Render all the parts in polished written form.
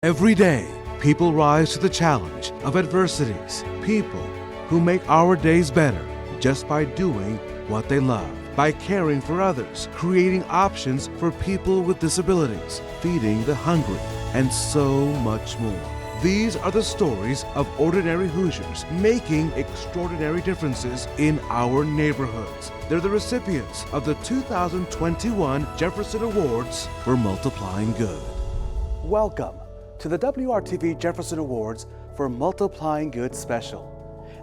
Every day, people rise to the challenge of adversities. People who make our days better just by doing what they love, by caring for others, creating options for people with disabilities, feeding the hungry, and so much more. These are the stories of ordinary Hoosiers making extraordinary differences in our neighborhoods. They're the recipients of the 2021 Jefferson Awards for Multiplying Good. Welcome to the WRTV Jefferson Awards for Multiplying Good Special.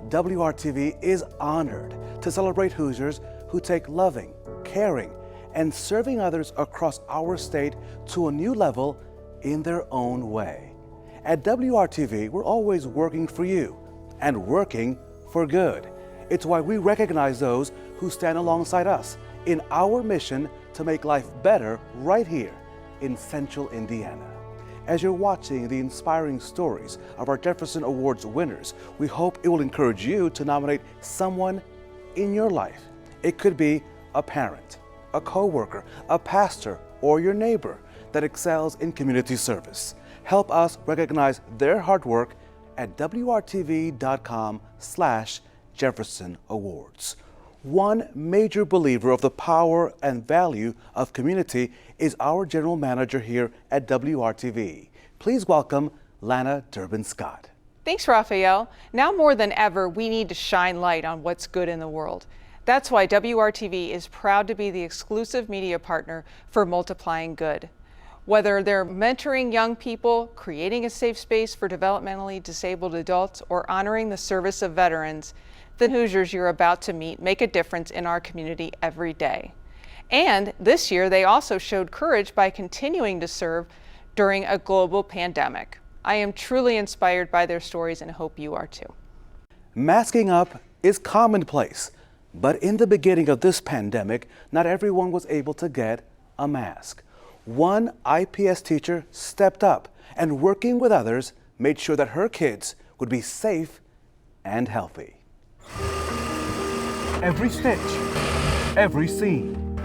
WRTV is honored to celebrate Hoosiers who take loving, caring, and serving others across our state to a new level in their own way. At WRTV, we're always working for you and working for good. It's why we recognize those who stand alongside us in our mission to make life better right here in Central Indiana. As you're watching the inspiring stories of our Jefferson Awards winners, we hope it will encourage you to nominate someone in your life. It could be a parent, a coworker, a pastor, or your neighbor that excels in community service. Help us recognize their hard work at WRTV.com/Jefferson Awards. One major believer of the power and value of community is our general manager here at WRTV. Please welcome LANA DURBAN Scott. Thanks, Raphael. Now more than ever, we need to shine light on what's good in the world. That's why WRTV is proud to be the exclusive media partner for Multiplying Good. Whether they're mentoring young people, creating a safe space for developmentally disabled adults, or honoring the service of veterans, the Hoosiers you're about to meet make a difference in our community every day. And this year, they also showed courage by continuing to serve during a global pandemic. I am truly inspired by their stories and hope you are too. Masking up is commonplace, but in the beginning of this pandemic, not everyone was able to get a mask. One IPS teacher stepped up and, working with others, made sure that her kids would be safe and healthy. Every stitch, every seam,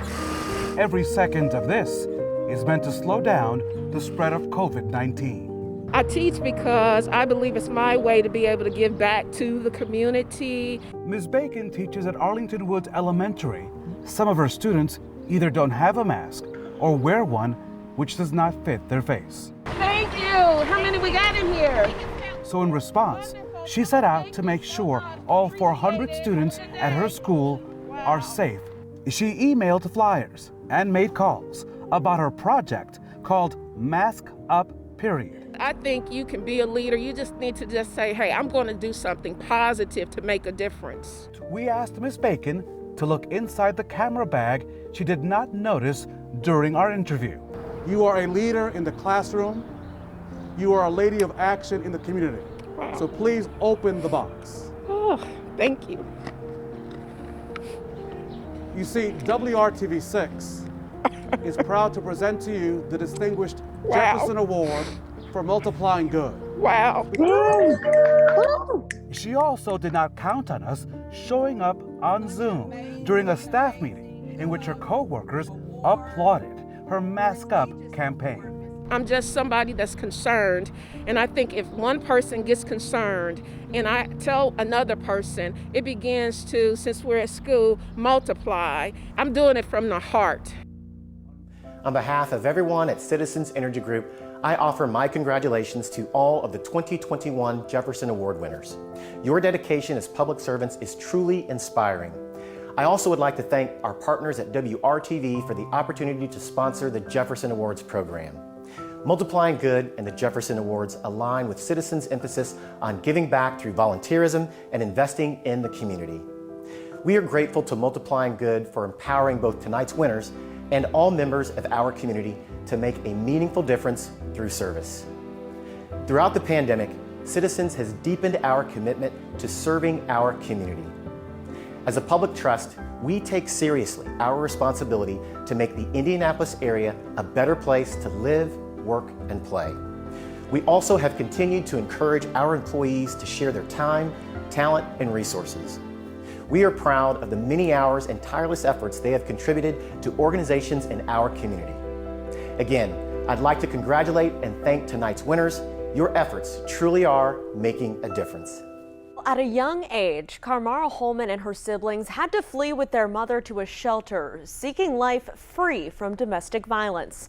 every second of this is meant to slow down the spread of COVID-19. I teach because I believe it's my way to be able to give back to the community. Ms. Bacon teaches at Arlington Woods Elementary. Some of her students either don't have a mask or wear one which does not fit their face. Thank you. How many we got in here? So in response, she set out to make sure all 400 students at her school are safe. She emailed flyers and made calls about her project called Mask Up Period. I think you can be a leader. You just need to just say, hey, I'm going to do something positive to make a difference. We asked Ms. Bacon to look inside the camera bag she did not notice during our interview. You are a leader in the classroom. You are a lady of action in the community. Wow. So please open the box. Oh, thank you. You see, WRTV6 is proud to present to you the distinguished Jefferson Award for Multiplying Good. Wow. She also did not count on us showing up on Zoom during a staff meeting in which her co-workers applauded her Mask Up campaign. I'm just somebody that's concerned, and I think if one person gets concerned and I tell another person, it begins to, since we're at school, multiply. I'm doing it from the heart. On behalf of everyone at Citizens Energy Group, I offer my congratulations to all of the 2021 Jefferson Award winners. Your dedication as public servants is truly inspiring. I also would like to thank our partners at WRTV for the opportunity to sponsor the Jefferson Awards program. Multiplying Good and the Jefferson Awards align with Citizens' emphasis on giving back through volunteerism and investing in the community. We are grateful to Multiplying Good for empowering both tonight's winners and all members of our community to make a meaningful difference through service. Throughout the pandemic, Citizens has deepened our commitment to serving our community. As a public trust, we take seriously our responsibility to make the Indianapolis area a better place to live, work, and play. We also have continued to encourage our employees to share their time, talent, and resources. We are proud of the many hours and tireless efforts they have contributed to organizations in our community. Again, I'd like to congratulate and thank tonight's winners. Your efforts truly are making a difference. At a young age, Carmara Holman and her siblings had to flee with their mother to a shelter, seeking life free from domestic violence.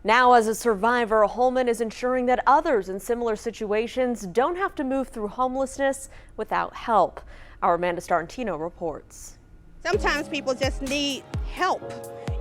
Now, as a survivor, Holman is ensuring that others in similar situations don't have to move through homelessness without help. Our Amanda Starantino reports. Sometimes people just need help,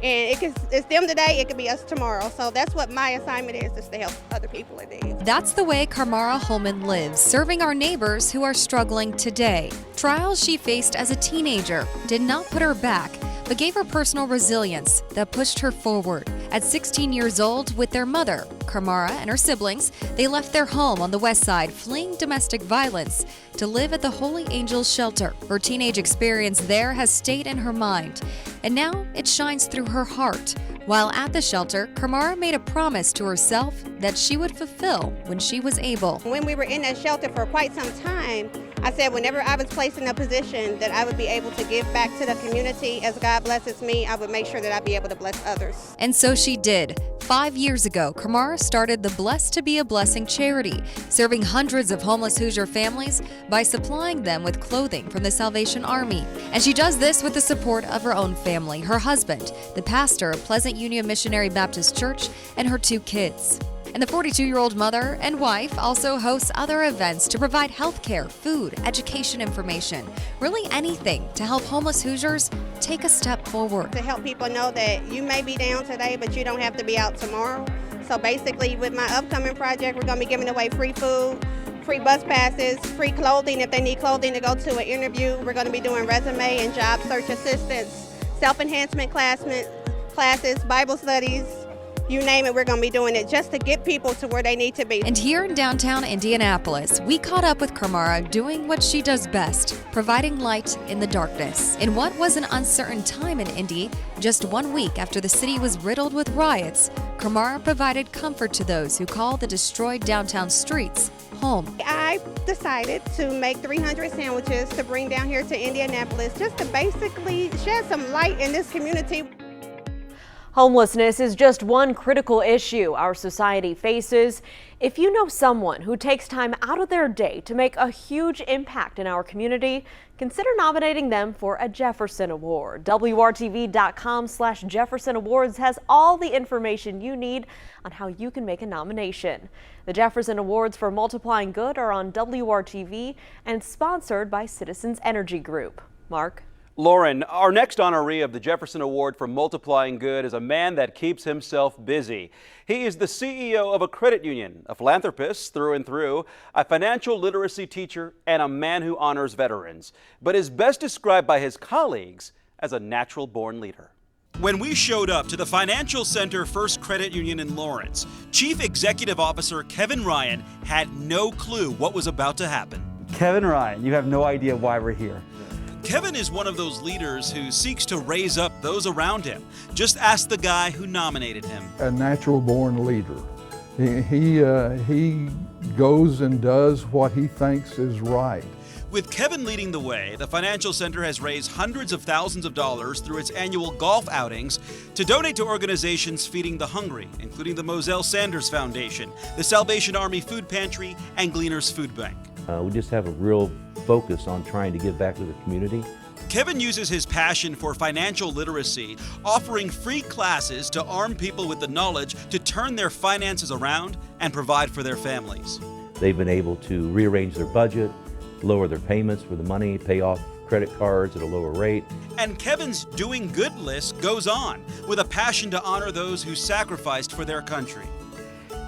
and it's them today, it could be us tomorrow. So that's what my assignment is to help other people in need. That's the way Carmara Holman lives, serving our neighbors who are struggling today. Trials she faced as a teenager did not put her back, but gave her personal resilience that pushed her forward. At 16 years old, with their mother, Carmara, and her siblings, they left their home on the west side, fleeing domestic violence, to live at the Holy Angels shelter. Her teenage experience there has stayed in her mind, and now it shines through her heart. While at the shelter, Carmara made a promise to herself that she would fulfill when she was able. When we were in that shelter for quite some time, I said whenever I was placed in a position that I would be able to give back to the community as God blesses me, I would make sure that I'd be able to bless others. And so she did. 5 years ago, Carmara started the Blessed to Be a Blessing charity, serving hundreds of homeless Hoosier families by supplying them with clothing from the Salvation Army. And she does this with the support of her own family, her husband, the pastor of Pleasant Union Missionary Baptist Church, and her 2 kids. And the 42-year-old mother and wife also hosts other events to provide health care, food, education information, really anything to help homeless Hoosiers take a step forward. To help people know that you may be down today, but you don't have to be out tomorrow. So basically, with my upcoming project, we're going to be giving away free food, free bus passes, free clothing if they need clothing to go to an interview. We're going to be doing resume and job search assistance, self-enhancement classes, Bible studies. You name it, we're going to be doing it just to get people to where they need to be. And here in downtown Indianapolis, we caught up with Carmara doing what she does best, providing light in the darkness. In what was an uncertain time in Indy, just 1 week after the city was riddled with riots, Carmara provided comfort to those who call the destroyed downtown streets home. I decided to make 300 sandwiches to bring down here to Indianapolis just to basically shed some light in this community. Homelessness is just one critical issue our society faces. If you know someone who takes time out of their day to make a huge impact in our community, consider nominating them for a Jefferson Award. WRTV.com/Jefferson Awards has all the information you need on how you can make a nomination. The Jefferson Awards for Multiplying Good are on WRTV and sponsored by Citizens Energy Group. Mark? Lauren, our next honoree of the Jefferson Award for Multiplying Good is a man that keeps himself busy. He is the CEO of a credit union, a philanthropist through and through, a financial literacy teacher, and a man who honors veterans, but is best described by his colleagues as a natural-born leader. When we showed up to the Financial Center First Credit Union in Lawrence, Chief Executive Officer Kevin Ryan had no clue what was about to happen. Kevin Ryan, you have no idea why we're here. Kevin is one of those leaders who seeks to raise up those around him. Just ask the guy who nominated him. A natural-born leader. He goes and does what he thinks is right. With Kevin leading the way, the Financial Center has raised hundreds of thousands of dollars through its annual golf outings to donate to organizations feeding the hungry, including the Moselle Sanders Foundation, the Salvation Army Food Pantry, and Gleaners Food Bank. We just have a real focus on trying to give back to the community. Kevin uses his passion for financial literacy, offering free classes to arm people with the knowledge to turn their finances around and provide for their families. They've been able to rearrange their budget, lower their payments for the money, pay off credit cards at a lower rate. And Kevin's doing good list goes on, with a passion to honor those who sacrificed for their country.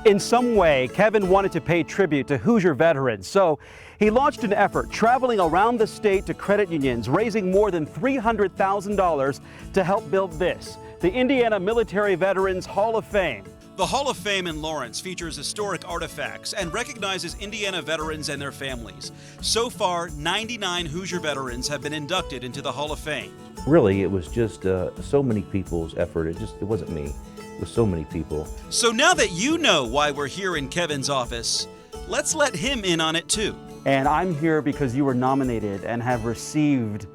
In some way, Kevin wanted to pay tribute to Hoosier veterans, so he launched an effort traveling around the state to credit unions, raising more than $300,000 to help build this, the Indiana Military Veterans Hall of Fame. The Hall of Fame in Lawrence features historic artifacts and recognizes Indiana veterans and their families. So far, 99 Hoosier veterans have been inducted into the Hall of Fame. Really, it was just so many people's effort. It wasn't me. It was so many people. So now that you know why we're here in Kevin's office, let's let him in on it too. And I'm here because you were nominated and have received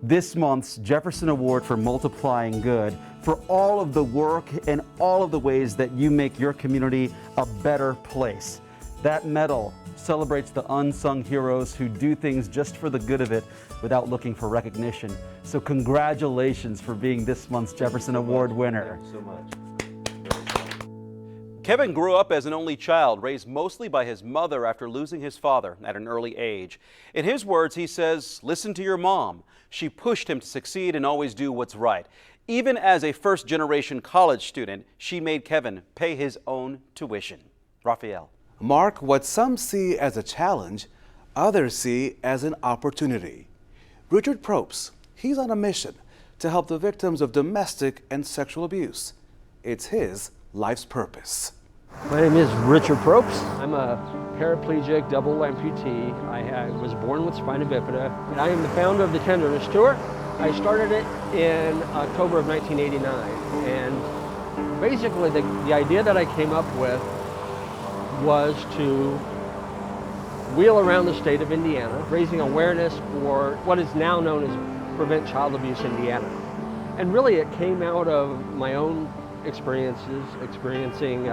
this month's Jefferson Award for Multiplying Good for all of the work and all of the ways that you make your community a better place. That medal celebrates the unsung heroes who do things just for the good of it without looking for recognition. So congratulations for being this month's Jefferson Award winner. Thanks so much. Kevin grew up as an only child, raised mostly by his mother after losing his father at an early age. In his words, he says, "Listen to your mom. She pushed him to succeed and always do what's right." Even as a first-generation college student, she made Kevin pay his own tuition. Raphael. Mark, what some see as a challenge, others see as an opportunity. Richard Probst, he's on a mission to help the victims of domestic and sexual abuse. It's his life's purpose. My name is Richard Probst. I'm a paraplegic double amputee. I was born with spina bifida. And I am the founder of the Tenderness Tour. I started it in October of 1989. And basically the idea that I came up with was to wheel around the state of Indiana, raising awareness for what is now known as Prevent Child Abuse Indiana. And really it came out of my own experiencing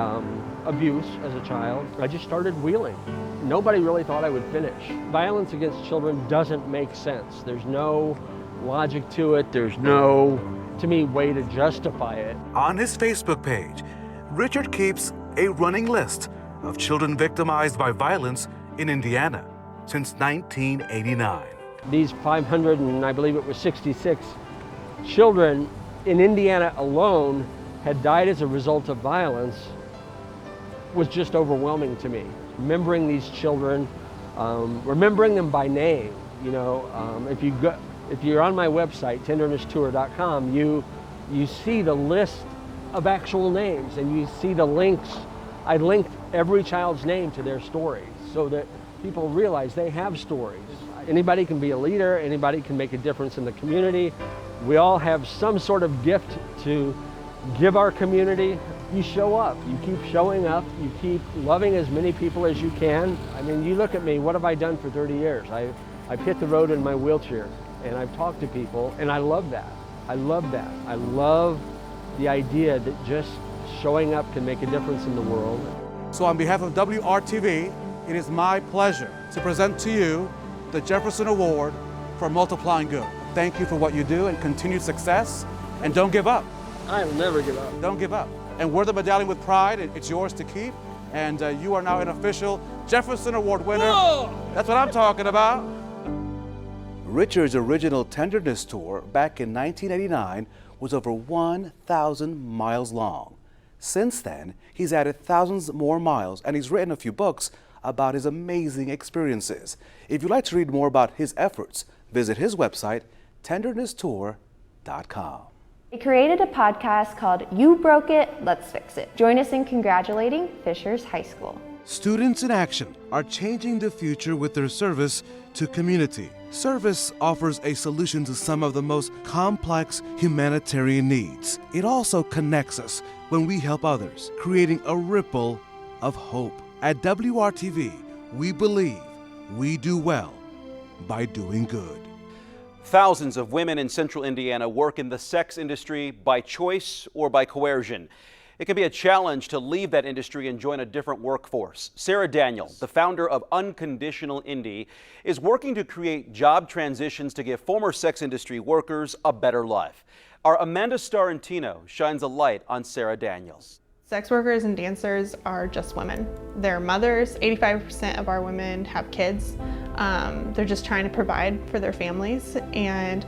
abuse as a child. I just started wheeling. Nobody really thought I would finish. Violence against children doesn't make sense. There's no logic to it. There's no, to me, way to justify it. On his Facebook page, Richard keeps a running list of children victimized by violence in Indiana since 1989. These 500 and I believe it was 66 children in Indiana alone had died as a result of violence was just overwhelming to me. Remembering these children, remembering them by name. You know, if you're on my website, tendernesstour.com, you see the list of actual names and you see the links. I linked every child's name to their stories so that people realize they have stories. Anybody can be a leader, anybody can make a difference in the community. We all have some sort of gift to give our community. You show up, you keep showing up, you keep loving as many people as you can. I mean, you look at me, what have I done for 30 years? I've hit the road in my wheelchair and I've talked to people and I love that. I love that. I love the idea that just showing up can make a difference in the world. So on behalf of WRTV, it is my pleasure to present to you the Jefferson Award for Multiplying Good. Thank you for what you do and continued success, and don't give up. I'll never give up. Don't give up. And wear the medallion with pride. It's yours to keep. And you are now an official Jefferson Award winner. Whoa! That's what I'm talking about. Richard's original Tenderness Tour back in 1989 was over 1,000 miles long. Since then, he's added thousands more miles and he's written a few books about his amazing experiences. If you'd like to read more about his efforts, visit his website, tendernesstour.com. We created a podcast called You Broke It, Let's Fix It. Join us in congratulating Fishers High School. Students in Action are changing the future with their service to community. Service offers a solution to some of the most complex humanitarian needs. It also connects us when we help others, creating a ripple of hope. At WRTV, we believe we do well by doing good. Thousands of women in central Indiana work in the sex industry by choice or by coercion. It can be a challenge to leave that industry and join a different workforce. Sarah Daniel, the founder of Unconditional Indie, is working to create job transitions to give former sex industry workers a better life. Our Amanda Starrentino shines a light on Sarah Daniel. Sex workers and dancers are just women. They're mothers. 85% of our women have kids. They're just trying to provide for their families, and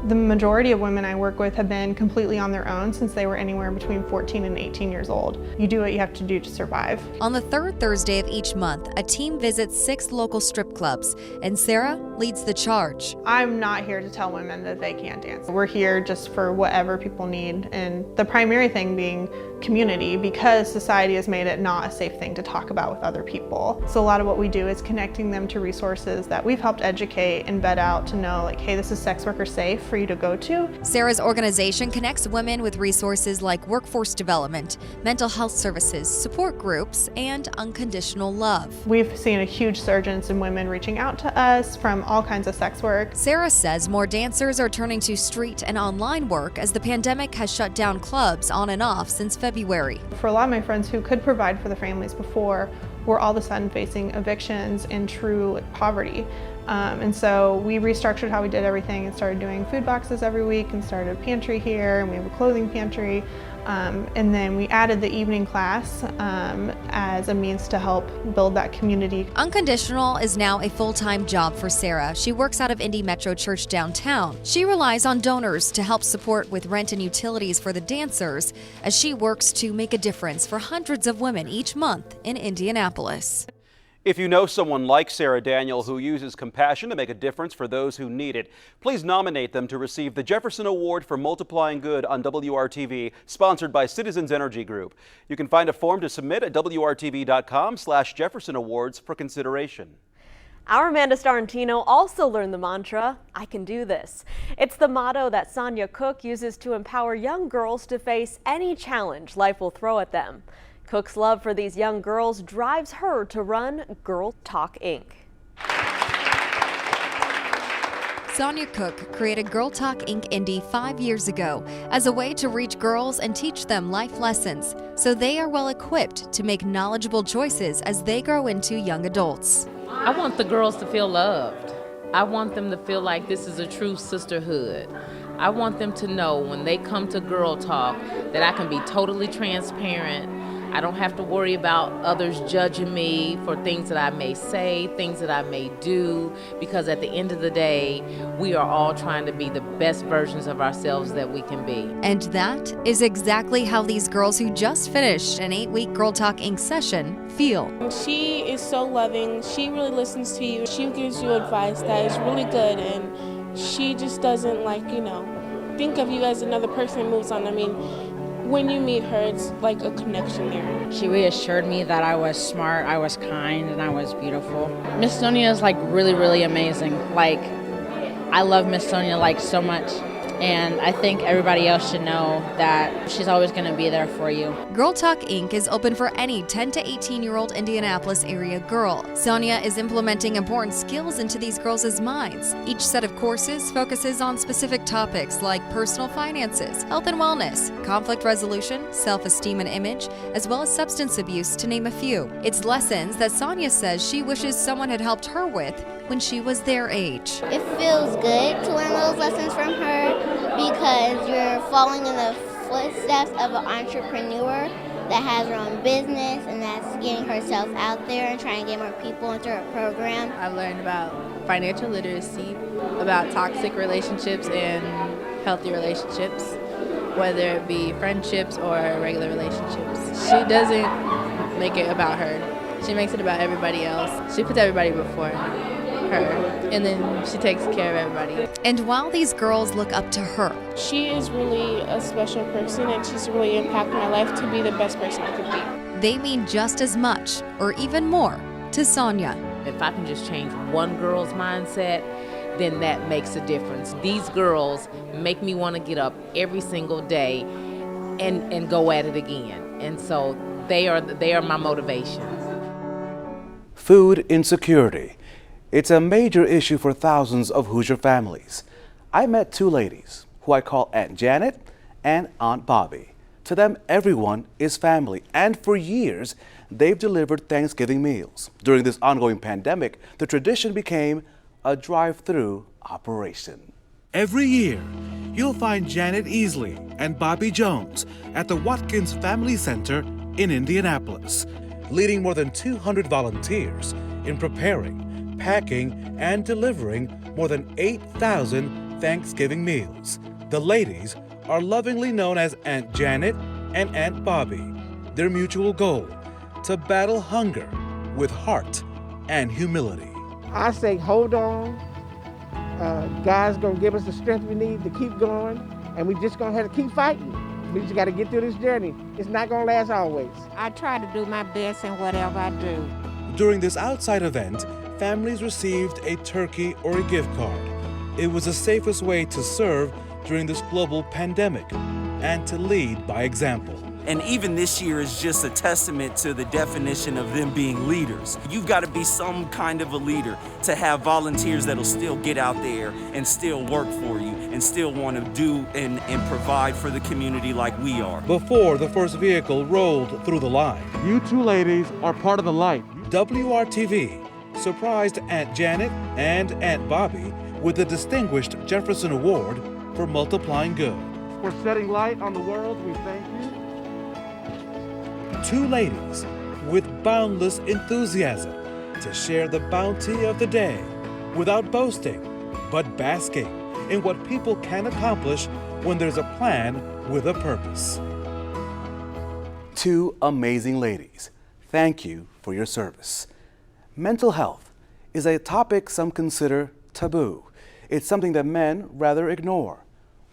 the majority of women I work with have been completely on their own since they were anywhere between 14 and 18 years old. You do what you have to do to survive. On the third Thursday of each month, a team visits 6 local strip clubs, and Sarah leads the charge. I'm not here to tell women that they can't dance. We're here just for whatever people need, and the primary thing being community, because society has made it not a safe thing to talk about with other people. So a lot of what we do is connecting them to resources resources that we've helped educate and vet out to know, like, hey, this is sex worker safe for you to go to. Sarah's organization connects women with resources like workforce development, mental health services, support groups, and Unconditional Love. We've seen a huge surge in women reaching out to us from all kinds of sex work. Sarah says more dancers are turning to street and online work as the pandemic has shut down clubs on and off since February. For a lot of my friends who could provide for their families before, were all of a sudden facing evictions and true poverty. And so we restructured how we did everything and started doing food boxes every week and started a pantry here, and we have a clothing pantry. And then we added the evening class as a means to help build that community. Unconditional is now a full-time job for Sarah. She works out of Indy Metro Church downtown. She relies on donors to help support with rent and utilities for the dancers as she works to make a difference for hundreds of women each month in Indianapolis. If you know someone like Sarah Daniel who uses compassion to make a difference for those who need it, please nominate them to receive the Jefferson Award for Multiplying Good on WRTV, sponsored by Citizens Energy Group. You can find a form to submit at WRTV.com/Jefferson Awards for consideration. Our Amanda Starantino also learned the mantra, I can do this. It's the motto that Sonia Cook uses to empower young girls to face any challenge life will throw at them. Cook's love for these young girls drives her to run Girl Talk Inc. Sonia Cook created Girl Talk Inc. Indy 5 years ago as a way to reach girls and teach them life lessons so they are well equipped to make knowledgeable choices as they grow into young adults. I want the girls to feel loved. I want them to feel like this is a true sisterhood. I want them to know when they come to Girl Talk that I can be totally transparent. I don't have to worry about others judging me for things that I may say, things that I may do, because at the end of the day, we are all trying to be the best versions of ourselves that we can be. And that is exactly how these girls who just finished an 8-week Girl Talk Inc. session feel. She is so loving. She really listens to you. She gives you advice that is really good, and she just doesn't, think of you as another person and moves on. I mean, when you meet her, it's like a connection there. She reassured me that I was smart, I was kind, and I was beautiful. Miss Sonia is really, really amazing. I love Miss Sonia so much. And I think everybody else should know that she's always going to be there for you. Girl Talk Inc. is open for any 10 to 18-year-old Indianapolis area girl. Sonia is implementing important skills into these girls' minds. Each set of courses focuses on specific topics like personal finances, health and wellness, conflict resolution, self-esteem and image, as well as substance abuse, to name a few. It's lessons that Sonia says she wishes someone had helped her with when she was their age. It feels good to learn those lessons from her because you're following in the footsteps of an entrepreneur that has her own business and that's getting herself out there and trying to get more people into her program. I've learned about financial literacy, about toxic relationships and healthy relationships, whether it be friendships or regular relationships. She doesn't make it about her. She makes it about everybody else. She puts everybody before her, and then she takes care of everybody. And while these girls look up to her, she is really a special person, and she's really impacted my life to be the best person I could be. They mean just as much, or even more, to Sonia. If I can just change one girl's mindset, then that makes a difference. These girls make me want to get up every single day and go at it again. And so they are my motivation. Food insecurity. It's a major issue for thousands of Hoosier families. I met two ladies who I call Aunt Janet and Aunt Bobby. To them, everyone is family, and for years, they've delivered Thanksgiving meals. During this ongoing pandemic, the tradition became a drive-through operation. Every year, you'll find Janet Easley and Bobby Jones at the Watkins Family Center in Indianapolis, leading more than 200 volunteers in preparing, packing, and delivering more than 8,000 Thanksgiving meals. The ladies are lovingly known as Aunt Janet and Aunt Bobby. Their mutual goal, to battle hunger with heart and humility. I say, hold on. God's gonna give us the strength we need to keep going, and we just gonna have to keep fighting. We just gotta get through this journey. It's not gonna last always. I try to do my best in whatever I do. During this outside event, families received a turkey or a gift card. It was the safest way to serve during this global pandemic and to lead by example. And even this year is just a testament to the definition of them being leaders. You've got to be some kind of a leader to have volunteers that'll still get out there and still work for you and still want to do and provide for the community like we are. Before the first vehicle rolled through the line, you two ladies are part of the light. WRTV surprised Aunt Janet and Aunt Bobby with the Distinguished Jefferson Award for multiplying good. For setting light on the world, we thank you. Two ladies with boundless enthusiasm to share the bounty of the day without boasting, but basking in what people can accomplish when there's a plan with a purpose. Two amazing ladies, thank you for your service. Mental health is a topic some consider taboo. It's something that men rather ignore,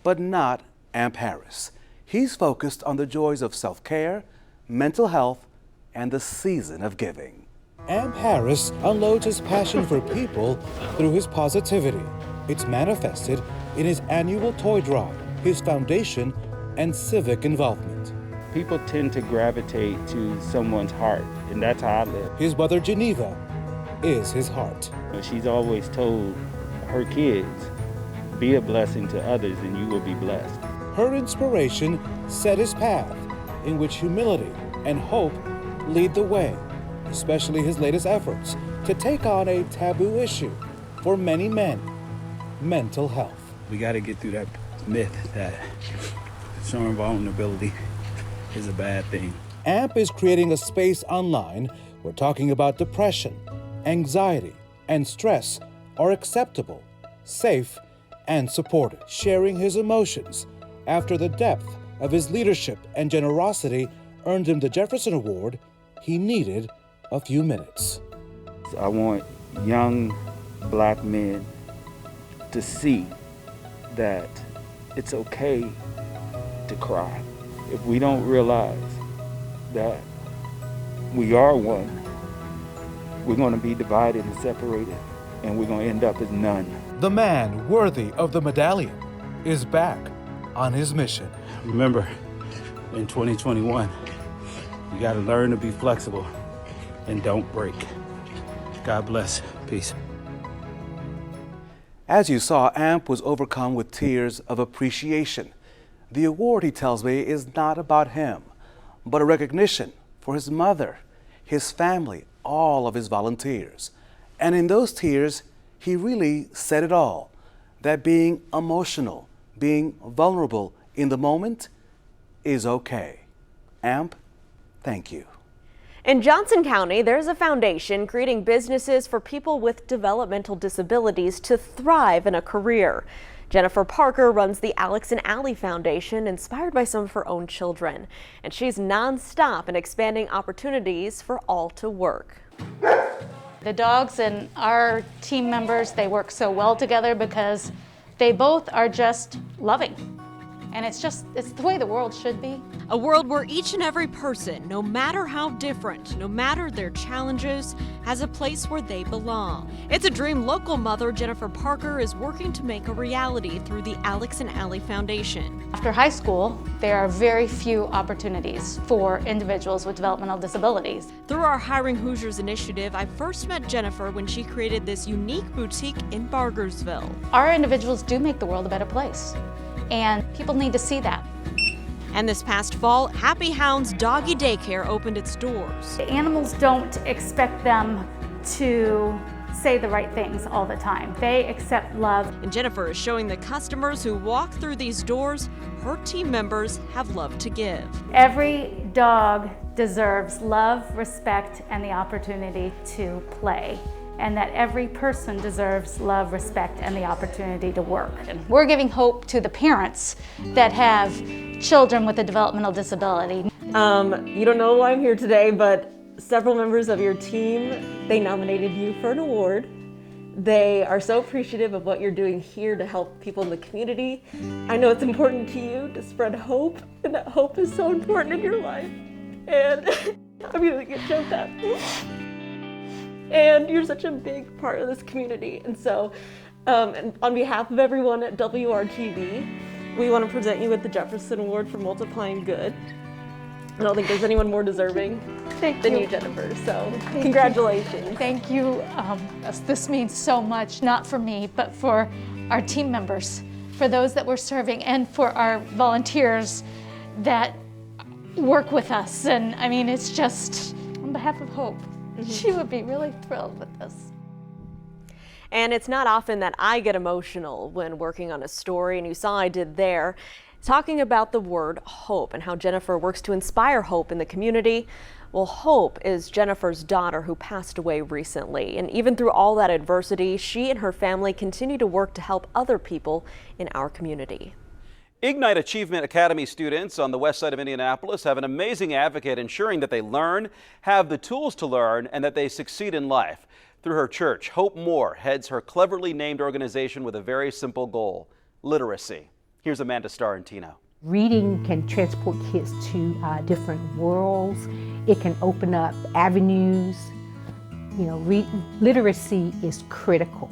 but not Amp Harris. He's focused on the joys of self-care, mental health, and the season of giving. Amp Harris unloads his passion for people through his positivity. It's manifested in his annual toy drive, his foundation, and civic involvement. People tend to gravitate to someone's heart, and that's how I live. His mother, Geneva, is his heart. She's always told her kids, be a blessing to others and you will be blessed. Her inspiration set his path, in which humility and hope lead the way, especially his latest efforts to take on a taboo issue for many men, mental health. We got to get through that myth that showing vulnerability is a bad thing. AMP is creating a space online where talking about depression, anxiety, and stress are acceptable, safe, and supported. Sharing his emotions after the depth of his leadership and generosity earned him the Jefferson Award, he needed a few minutes. I want young black men to see that it's okay to cry. If we don't realize that we are one, we're going to be divided and separated, and we're going to end up as none. The man worthy of the medallion is back on his mission. Remember, in 2021, you got to learn to be flexible and don't break. God bless. Peace. As you saw, AMP was overcome with tears of appreciation. The award, he tells me, is not about him, but a recognition for his mother, his family, all of his volunteers. And in those tears, he really said it all, that being emotional, being vulnerable in the moment is okay. AMP, thank you. In Johnson County, there's a foundation creating businesses for people with developmental disabilities to thrive in a career. Jennifer Parker runs the Alex and Allie Foundation, inspired by some of her own children. And she's nonstop in expanding opportunities for all to work. The dogs and our team members, they work so well together because they both are just loving. And it's the way the world should be. A world where each and every person, no matter how different, no matter their challenges, has a place where they belong. It's a dream local mother, Jennifer Parker, is working to make a reality through the Alex and Allie Foundation. After high school, there are very few opportunities for individuals with developmental disabilities. Through our Hiring Hoosiers initiative, I first met Jennifer when she created this unique boutique in Bargersville. Our individuals do make the world a better place, and people need to see that. And this past fall, Happy Hounds Doggy Daycare opened its doors. The animals don't expect them to say the right things all the time. They accept love. And Jennifer is showing the customers who walk through these doors her team members have love to give. Every dog deserves love, respect, and the opportunity to play. And that every person deserves love, respect, and the opportunity to work. And we're giving hope to the parents that have children with a developmental disability. You don't know why I'm here today, but several members of your team, they nominated you for an award. They are so appreciative of what you're doing here to help people in the community. I know it's important to you to spread hope, and that hope is so important in your life. And I'm gonna get choked up. and you're such a big part of this community. And so, and on behalf of everyone at WRTV, we want to present you with the Jefferson Award for Multiplying Good. I don't think there's anyone more deserving than you, Jennifer, so congratulations. Thank you. This means so much, not for me, but for our team members, for those that we're serving, and for our volunteers that work with us. And I mean, it's just on behalf of Hope. She would be really thrilled with this. And it's not often that I get emotional when working on a story, and you saw I did there, talking about the word hope and how Jennifer works to inspire hope in the community. Well, Hope is Jennifer's daughter who passed away recently, and even through all that adversity, she and her family continue to work to help other people in our community. Ignite Achievement Academy students on the west side of Indianapolis have an amazing advocate ensuring that they learn, have the tools to learn, and that they succeed in life. Through her church, Hope Moore heads her cleverly named organization with a very simple goal: literacy. Here's Amanda Starrentino. Reading can transport kids to different worlds. It can open up avenues. You know, literacy is critical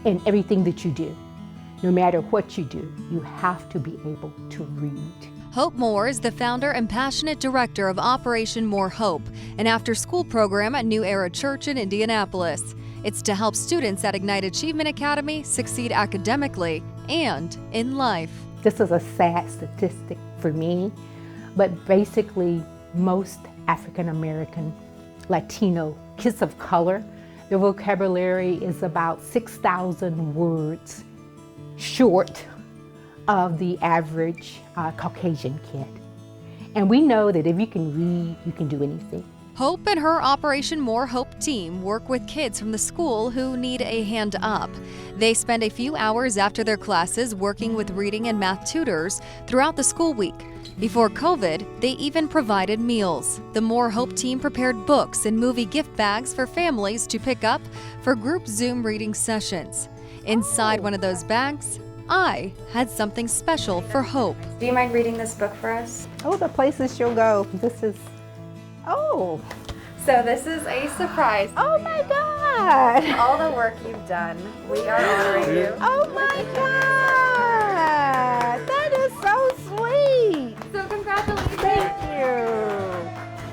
in everything that you do. No matter what you do, you have to be able to read. Hope Moore is the founder and passionate director of Operation More Hope, an after-school program at New Era Church in Indianapolis. It's to help students at Ignite Achievement Academy succeed academically and in life. This is a sad statistic for me, but basically most African American, Latino kids of color, their vocabulary is about 6,000 words short of the average Caucasian kid. And we know that if you can read, you can do anything. Hope and her Operation More Hope team work with kids from the school who need a hand up. They spend a few hours after their classes working with reading and math tutors throughout the school week. Before COVID, they even provided meals. The More Hope team prepared books and movie gift bags for families to pick up for group Zoom reading sessions. Inside one of those bags, I had something special for Hope. Do you mind reading this book for us? Oh, the places she'll go. This is, oh. So this is a surprise. Oh my God. All the work you've done, we are honoring you. Oh my God. That is so sweet. So congratulations. Thank you.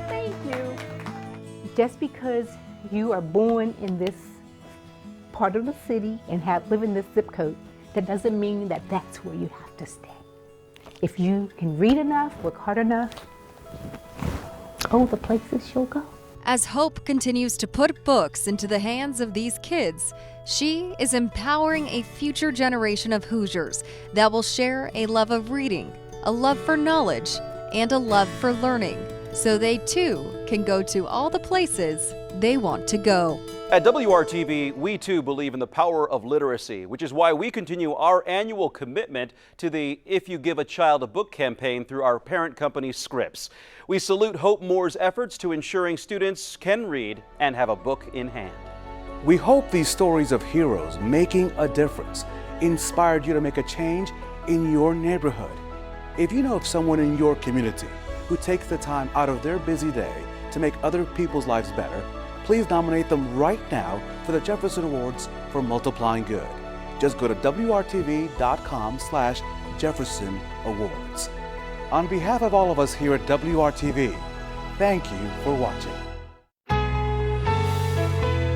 Thank you. Just because you are born in this part of the city and live in this zip code, that doesn't mean that that's where you have to stay. If you can read enough, work hard enough, oh, the places you'll go. As Hope continues to put books into the hands of these kids, she is empowering a future generation of Hoosiers that will share a love of reading, a love for knowledge, and a love for learning, so they too can go to all the places they want to go. At WRTV, we too believe in the power of literacy, which is why we continue our annual commitment to the If You Give a Child a Book campaign through our parent company, Scripps. We salute Hope Moore's efforts to ensuring students can read and have a book in hand. We hope these stories of heroes making a difference inspired you to make a change in your neighborhood. If you know of someone in your community who takes the time out of their busy day to make other people's lives better, please nominate them right now for the Jefferson Awards for Multiplying Good. Just go to WRTV.com/Jefferson Awards. On behalf of all of us here at WRTV, thank you for watching.